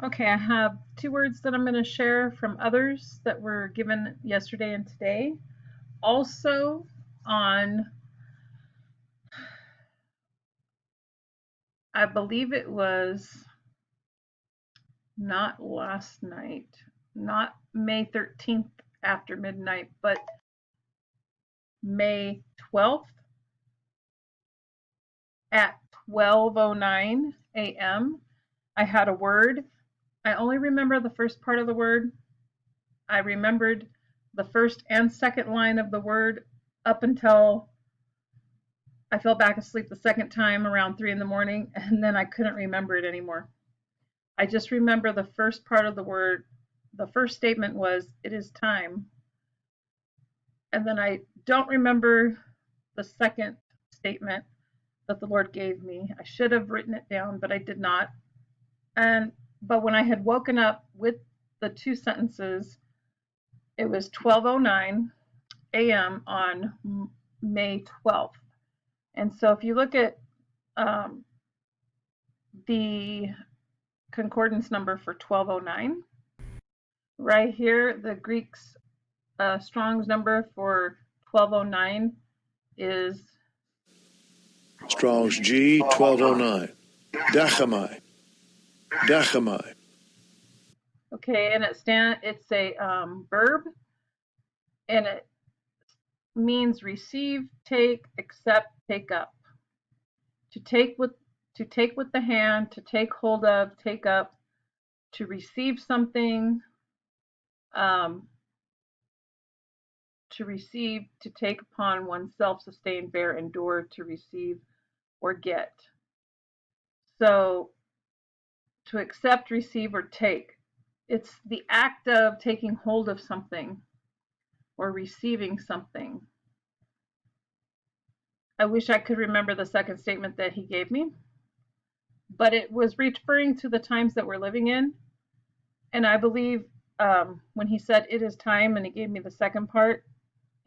Okay, I have two words that I'm going to share from others that were given yesterday and today. Also, on, I believe it was not last night, not May 13th after midnight, but May 12th at 12:09 a.m. I had a word. I only remember the first part of the word. I remembered the first and second line of the word up until I fell back asleep the second time around 3 in the morning, and then I couldn't remember it anymore. I just remember the first part of the word. The first statement was, "It is time." And then I don't remember the second statement that the Lord gave me. I should have written it down, but I did not. But when I had woken up with the two sentences, it was 12:09 a.m. on May 12th. And so if you look at um, the concordance number for 1209, right here, the Greek's Strong's number for 1209 is Strong's G 1209. Dachamai. Dachamai. okay, and it's a verb, and it means receive, take, accept, take up. To take with the hand, to take hold of, take up, to receive something, um, to receive, to take upon oneself, sustain, bear, endure, to receive or get. So to accept, receive, or take, it's the act of taking hold of something or receiving something. I wish I could remember the second statement that he gave me, but it was referring to the times that we're living in. And I believe when he said it is time, and he gave me the second part,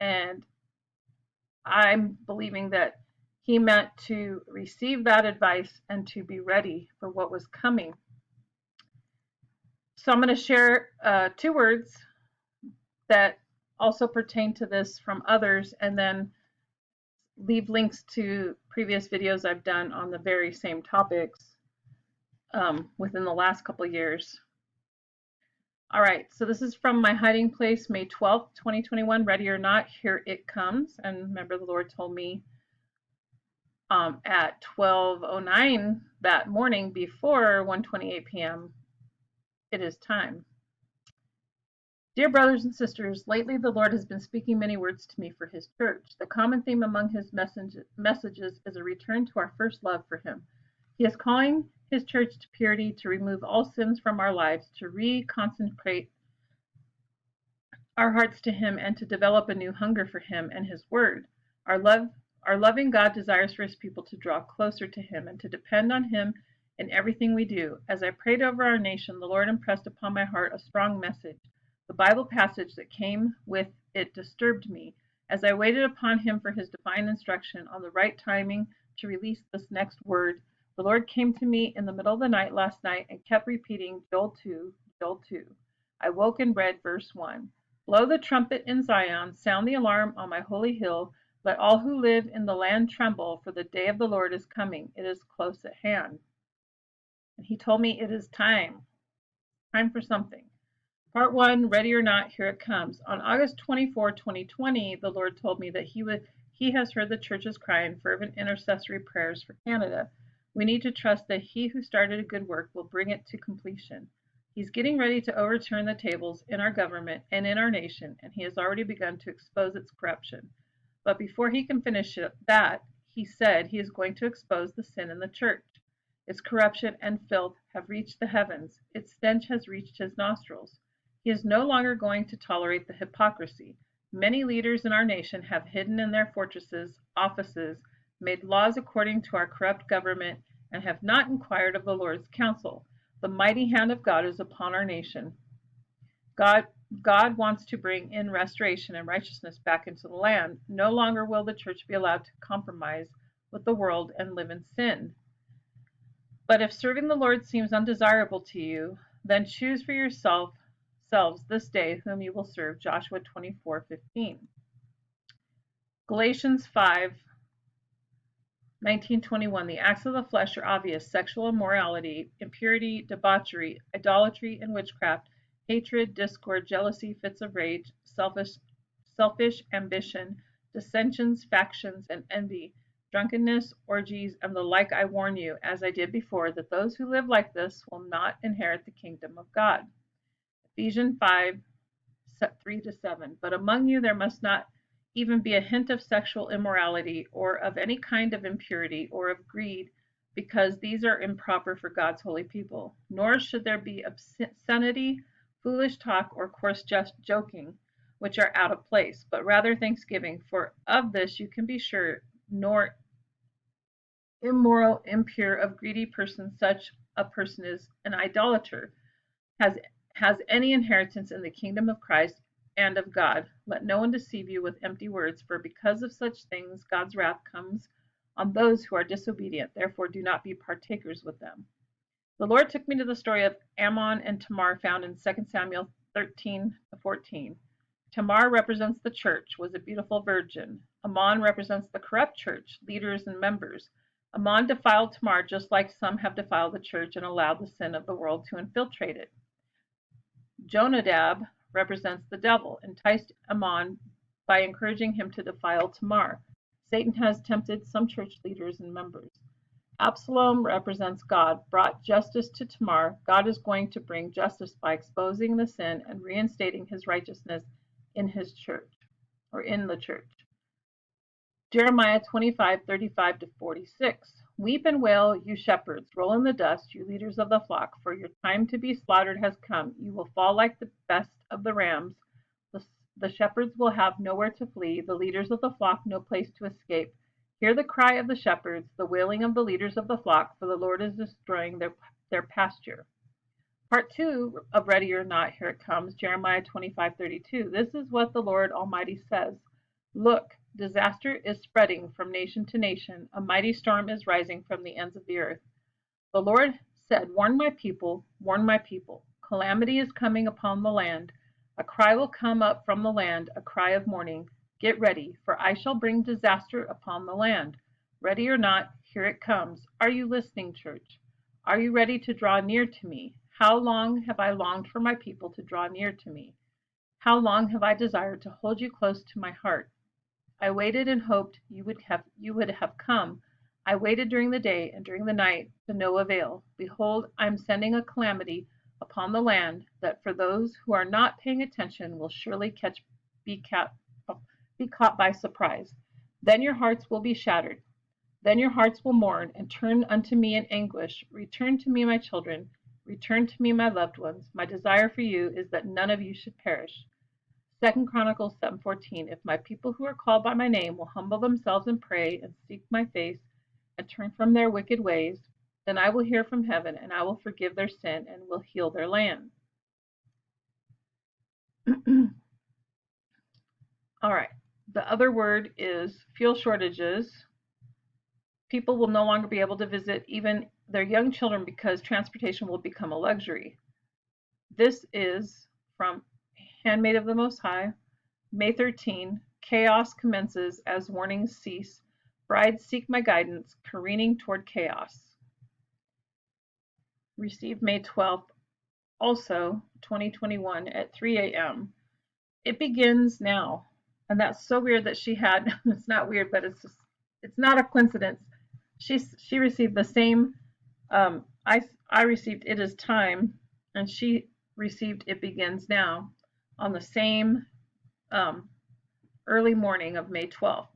and I'm believing that he meant to receive that advice and to be ready for what was coming. So I'm going to share two words that also pertain to this from others, and then leave links to previous videos I've done on the very same topics within the last couple of years. All right, so this is from my hiding place, May 12th, 2021. Ready or not, here it comes. And remember, the Lord told me at 12:09 that morning before 1:28 p.m. It is time. Dear brothers and sisters, lately the Lord has been speaking many words to me for his church. The common theme among his messages is a return to our first love for him. He is calling his church to purity, to remove all sins from our lives, to reconsecrate our hearts to him, and to develop a new hunger for him and his word. Our loving God desires for his people to draw closer to him and to depend on him in everything we do. As I prayed over our nation, the Lord impressed upon my heart a strong message. The Bible passage that came with it disturbed me. As I waited upon him for his divine instruction on the right timing to release this next word, the Lord came to me in the middle of the night last night and kept repeating Joel 2, Joel 2. I woke and read verse 1. Blow the trumpet in Zion, sound the alarm on my holy hill. Let all who live in the land tremble, for the day of the Lord is coming. It is close at hand. And he told me it is time for something. Part 1, ready or not, here it comes. On August 24, 2020, the Lord told me that he has heard the church's cry and fervent intercessory prayers for Canada. We need to trust that he who started a good work will bring it to completion. He's getting ready to overturn the tables in our government and in our nation, and he has already begun to expose its corruption. But before he can finish that, he said he is going to expose the sin in the church. Its corruption and filth have reached the heavens. Its stench has reached his nostrils. He is no longer going to tolerate the hypocrisy. Many leaders in our nation have hidden in their fortresses, offices, made laws according to our corrupt government, and have not inquired of the Lord's counsel. The mighty hand of God is upon our nation. God wants to bring in restoration and righteousness back into the land. No longer will the church be allowed to compromise with the world and live in sin. But if serving the Lord seems undesirable to you, Then choose for yourselves this day whom you will serve. Joshua 24:15. Galatians 5:19-21. The acts of the flesh are obvious: sexual immorality, impurity, debauchery, idolatry and witchcraft, hatred, discord, jealousy, fits of rage, selfish ambition, dissensions, factions, and envy, drunkenness, orgies, and the like. I warn you, as I did before, that those who live like this will not inherit the kingdom of God. Ephesians 5:3-7. But among you there must not even be a hint of sexual immorality, or of any kind of impurity, or of greed, because these are improper for God's holy people. Nor should there be obscenity, foolish talk, or coarse joking, which are out of place, but rather thanksgiving. For of this you can be sure, nor immoral, impure, of greedy person, such a person is an idolater, has any inheritance in the kingdom of Christ and of God. Let no one deceive you with empty words, for because of such things God's wrath comes on those who are disobedient. Therefore do not be partakers with them. The Lord took me to the story of Ammon and Tamar found in 2 Samuel 13-14. Tamar represents the church, was a beautiful virgin. Ammon represents the corrupt church, leaders and members. Ammon defiled Tamar just like some have defiled the church and allowed the sin of the world to infiltrate it. Jonadab represents the devil, enticed Ammon by encouraging him to defile Tamar. Satan has tempted some church leaders and members. Absalom represents God, brought justice to Tamar. God is going to bring justice by exposing the sin and reinstating his righteousness in his church, or in the church. Jeremiah 25:35-46. Weep and wail, you shepherds, roll in the dust, you leaders of the flock, for your time to be slaughtered has come. You will fall like the best of the rams. The shepherds will have nowhere to flee, the leaders of the flock no place to escape. Hear the cry of the shepherds, the wailing of the leaders of the flock, for the Lord is destroying their pasture. Part 2 of Ready or Not, here it comes, Jeremiah 25:32. This is what the Lord Almighty says. Look, disaster is spreading from nation to nation. A mighty storm is rising from the ends of the earth. The Lord said, warn my people, warn my people. Calamity is coming upon the land. A cry will come up from the land, a cry of mourning. Get ready, for I shall bring disaster upon the land. Ready or not, here it comes. Are you listening, church? Are you ready to draw near to me? How long have I longed for my people to draw near to me? How long have I desired to hold you close to my heart? I waited and hoped you would have come. I waited during the day and during the night, to no avail. Behold, I am sending a calamity upon the land that for those who are not paying attention will surely be caught by surprise. Then your hearts will be shattered. Then your hearts will mourn and turn unto me in anguish. Return to me, my children. Return to me, my loved ones. My desire for you is that none of you should perish. 2 Chronicles 7:14. If my people who are called by my name will humble themselves and pray and seek my face and turn from their wicked ways, then I will hear from heaven and I will forgive their sin and will heal their land. All right. The other word is fuel shortages. People will no longer be able to visit even their young children because transportation will become a luxury. This is from Handmaid of the Most High, May 13. Chaos commences as warnings cease. Brides seek my guidance, careening toward chaos. Received May 12th, also 2021 at 3 a.m. It begins now. And that's so weird that she had, it's not weird, but it's not a coincidence. She received the same, I received It Is Time, and she received It Begins Now on the same early morning of May 12th.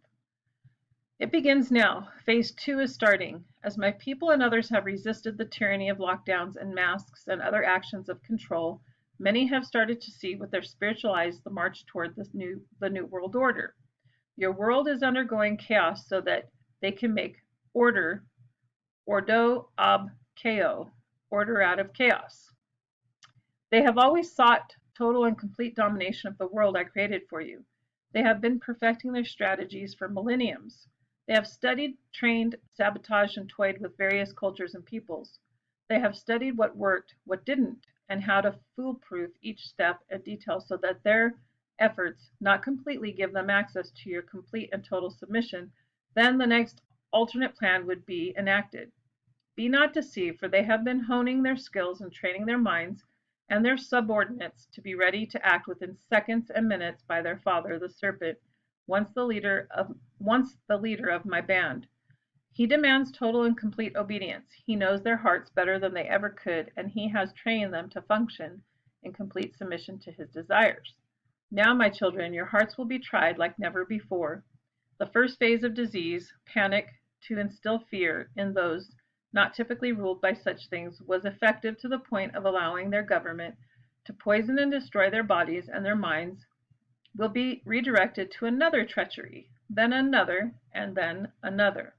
It begins now. Phase 2 is starting. As my people and others have resisted the tyranny of lockdowns and masks and other actions of control, many have started to see with their spiritual eyes the march toward the new world order. Your world is undergoing chaos so that they can make order, ordo ab chaos, order out of chaos. They have always sought total and complete domination of the world I created for you. They have been perfecting their strategies for millenniums. They have studied, trained, sabotaged, and toyed with various cultures and peoples. They have studied what worked, what didn't, and how to foolproof each step and detail so that their efforts not completely give them access to your complete and total submission, then the next alternate plan would be enacted. Be not deceived, for they have been honing their skills and training their minds and their subordinates to be ready to act within seconds and minutes by their father, the serpent, once the leader of my band. He demands total and complete obedience. He knows their hearts better than they ever could, and he has trained them to function in complete submission to his desires. Now, my children, your hearts will be tried like never before. The first phase of disease, panic, to instill fear in those not typically ruled by such things, was effective to the point of allowing their government to poison and destroy their bodies, and their minds will be redirected to another treachery, then another, and then another.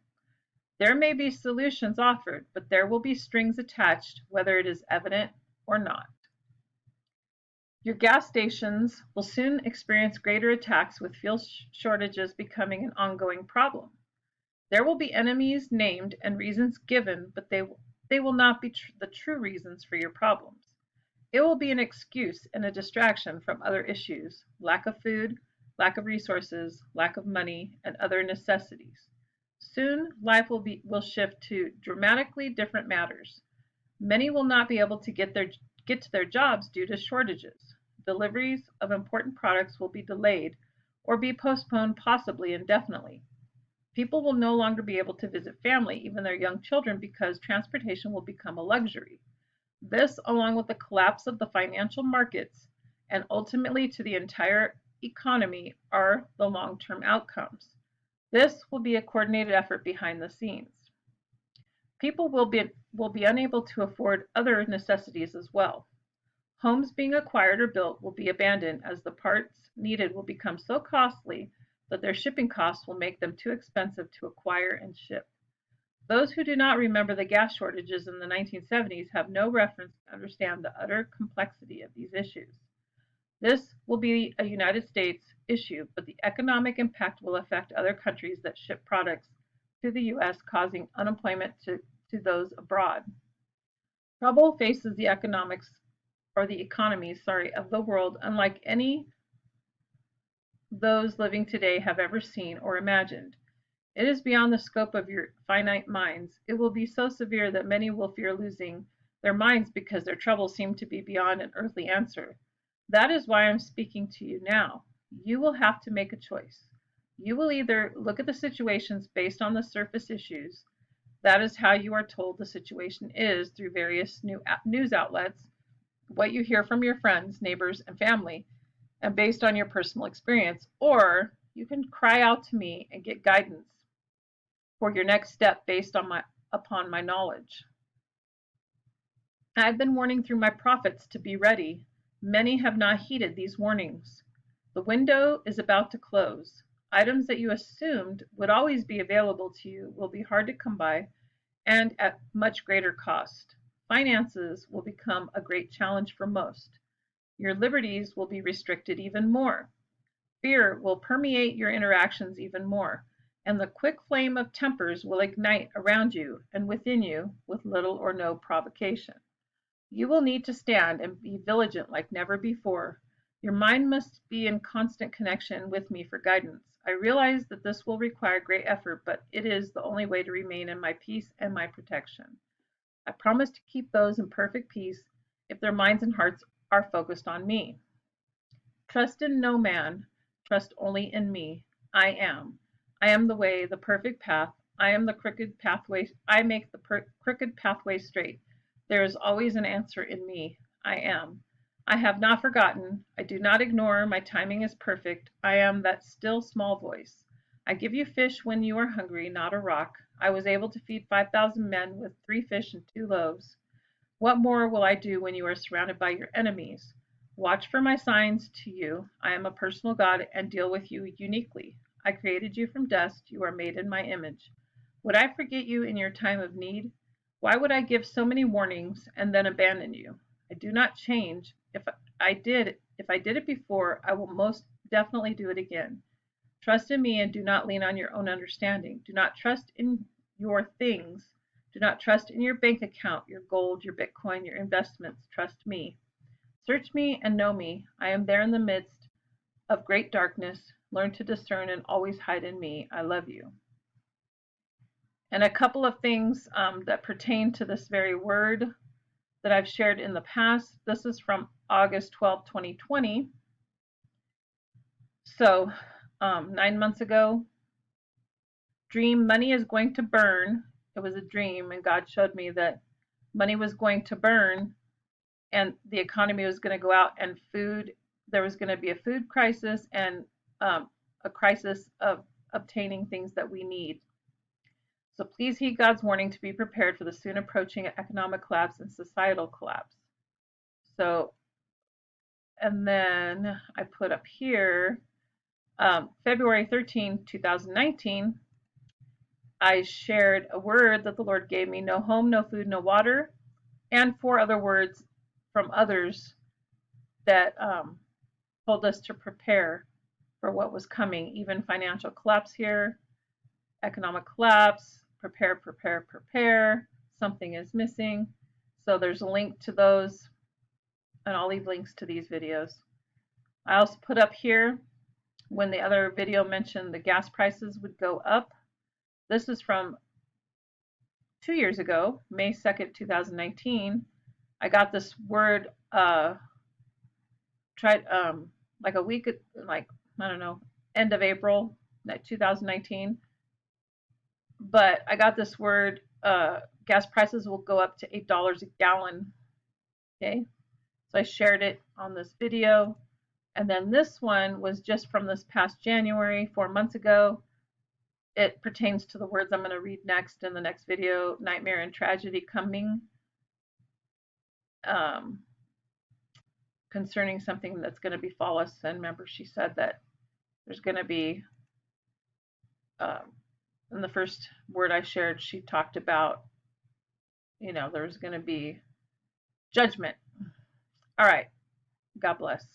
There may be solutions offered, but there will be strings attached, whether it is evident or not. Your gas stations will soon experience greater attacks, with fuel shortages becoming an ongoing problem. There will be enemies named and reasons given, but they will not be the true reasons for your problems. It will be an excuse and a distraction from other issues: lack of food, lack of resources, lack of money, and other necessities. Soon, life will shift to dramatically different matters. Many will not be able to get to their jobs due to shortages. Deliveries of important products will be delayed or be postponed, possibly indefinitely. People will no longer be able to visit family, even their young children, because transportation will become a luxury. This, along with the collapse of the financial markets and ultimately to the entire economy, are the long-term outcomes. This will be a coordinated effort behind the scenes. People will be unable to afford other necessities as well. Homes being acquired or built will be abandoned, as the parts needed will become so costly that their shipping costs will make them too expensive to acquire and ship. Those who do not remember the gas shortages in the 1970s have no reference to understand the utter complexity of these issues. This will be a United States issue, but the economic impact will affect other countries that ship products to the U.S., causing unemployment to those abroad. Trouble faces the economies of the world unlike any those living today have ever seen or imagined. It is beyond the scope of your finite minds. It will be so severe that many will fear losing their minds because their troubles seem to be beyond an earthly answer. That is why I'm speaking to you now. You will have to make a choice. You will either look at the situations based on the surface issues. That is how you are told the situation is through various news outlets, what you hear from your friends, neighbors, and family, and based on your personal experience. Or you can cry out to me and get guidance for your next step based upon my knowledge. I have been warning through my prophets to be ready. Many have not heeded these warnings. The window is about to close. Items that you assumed would always be available to you will be hard to come by and at much greater cost. Finances will become a great challenge for most. Your liberties will be restricted even more. Fear will permeate your interactions even more, and the quick flame of tempers will ignite around you and within you with little or no provocation. You will need to stand and be vigilant like never before. Your mind must be in constant connection with me for guidance. I realize that this will require great effort, but it is the only way to remain in my peace and my protection. I promise to keep those in perfect peace if their minds and hearts are focused on me. Trust in no man, trust only in me. I am. I am the way, the perfect path. I am the crooked pathway. I make the crooked pathway straight. There is always an answer in me. I am. I have not forgotten. I do not ignore. My timing is perfect. I am that still small voice. I give you fish when you are hungry, not a rock. I was able to feed 5,000 men with 3 fish and 2 loaves. What more will I do when you are surrounded by your enemies? Watch for my signs to you. I am a personal God and deal with you uniquely. I created you from dust. You are made in my image. Would I forget you in your time of need? Why would I give so many warnings and then abandon you? I do not change. If I did it before, I will most definitely do it again. Trust in me and do not lean on your own understanding. Do not trust in your things. Do not trust in your bank account, your gold, your Bitcoin, your investments. Trust me. Search me and know me. I am there in the midst of great darkness. Learn to discern and always hide in me. I love you. And a couple of things that pertain to this very word that I've shared in the past. This is from August 12, 2020. So 9 months ago, dream money is going to burn. It was a dream, and God showed me that money was going to burn and the economy was going to go out, and there was going to be a food crisis and a crisis of obtaining things that we need. So please heed God's warning to be prepared for the soon approaching economic collapse and societal collapse. So, and then I put up here, February 13, 2019, I shared a word that the Lord gave me: no home, no food, no water, and 4 other words from others that told us to prepare for what was coming, even financial collapse here, economic collapse, prepare, prepare, prepare, something is missing. So there's a link to those, and I'll leave links to these videos. I also put up here when the other video mentioned the gas prices would go up. This is from 2 years ago, May 2nd, 2019. I got this word like a week, like, I don't know, end of April 2019. But I got this word, gas prices will go up to $8 a gallon. Okay, so I shared it on this video. And then this one was just from this past January, 4 months ago. It pertains to the words I'm going to read next in the next video: nightmare and tragedy coming, concerning something that's going to befall us. And remember, she said that there's going to be, in the first word I shared, she talked about, there's going to be judgment. All right. God bless.